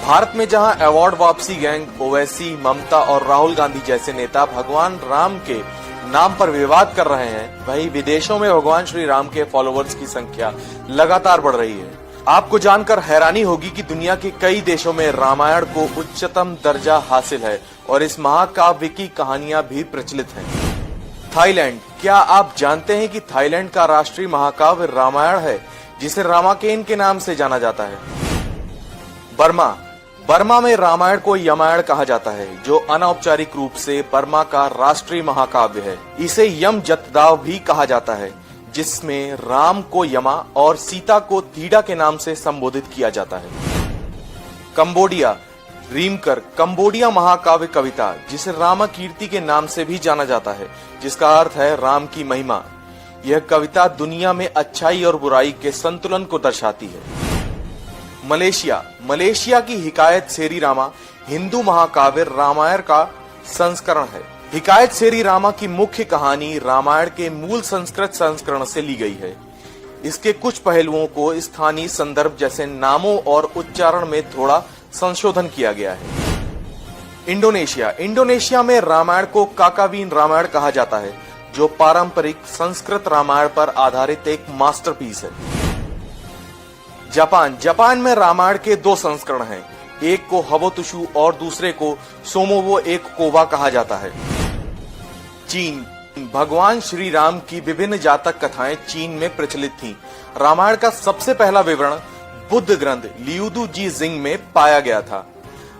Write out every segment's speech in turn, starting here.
भारत में जहां अवार्ड वापसी गैंग ओवैसी, ममता और राहुल गांधी जैसे नेता भगवान राम के नाम पर विवाद कर रहे हैं, वहीं विदेशों में भगवान श्री राम के फॉलोअर्स की संख्या लगातार बढ़ रही है। आपको जानकर हैरानी होगी कि दुनिया के कई देशों में रामायण को उच्चतम दर्जा हासिल है और इस महाकाव्य की कहानियां भी प्रचलित हैं। थाईलैंड। क्या आप जानते हैं कि थाईलैंड का राष्ट्रीय महाकाव्य रामायण है, जिसे रामाकेन के नाम से जाना जाता है। बर्मा। बर्मा में रामायण को यमायण कहा जाता है, जो अनौपचारिक रूप से बर्मा का राष्ट्रीय महाकाव्य है। इसे यम जतदाव भी कहा जाता है, जिसमें राम को यमा और सीता को तीडा के नाम से संबोधित किया जाता है। कंबोडिया। रीमकर कंबोडिया महाकाव्य कविता, जिसे रामकीर्ति के नाम से भी जाना जाता है, जिसका अर्थ है राम की महिमा। यह कविता दुनिया में अच्छाई और बुराई के संतुलन को दर्शाती है। मलेशिया। मलेशिया की हिकायत सेरी रामा हिंदू महाकाव्य रामायण का संस्करण है। हिकायत सेरी रामा की मुख्य कहानी रामायण के मूल संस्कृत संस्करण से ली गई है। इसके कुछ पहलुओं को स्थानीय संदर्भ जैसे नामों और उच्चारण में थोड़ा संशोधन किया गया है। इंडोनेशिया। इंडोनेशिया में रामायण को काकावीन रामायण कहा जाता है, जो पारंपरिक संस्कृत रामायण पर आधारित एक मास्टरपीस है। जापान। जापान में रामायण के दो संस्करण हैं, एक को हबोतुशु और दूसरे को सोमोवो एक कोबा कहा जाता है। चीन। भगवान श्री राम की विभिन्न जातक कथाएं चीन में प्रचलित थीं। रामायण का सबसे पहला विवरण बुद्ध ग्रंथ लियुदु जी जिंग में पाया गया था।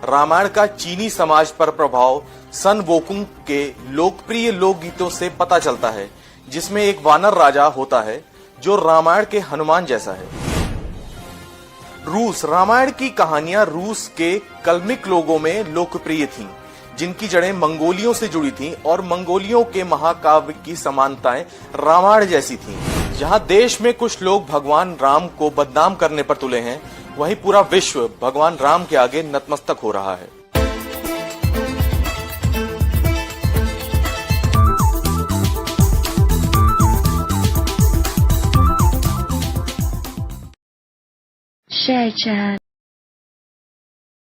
रामायण का चीनी समाज पर प्रभाव सन वोकुंग के लोकप्रिय लोकगीतों से पता चलता है, जिसमें एक वानर राजा होता है जो रामायण के हनुमान जैसा है। रूस। रामायण की कहानियां रूस के कल्मिक लोगों में लोकप्रिय थीं, जिनकी जड़ें मंगोलियों से जुड़ी थीं और मंगोलियों के महाकाव्य की समानताएं रामायण जैसी थीं। जहां देश में कुछ लोग भगवान राम को बदनाम करने पर तुले हैं, वहीं पूरा विश्व भगवान राम के आगे नतमस्तक हो रहा है। Share chat.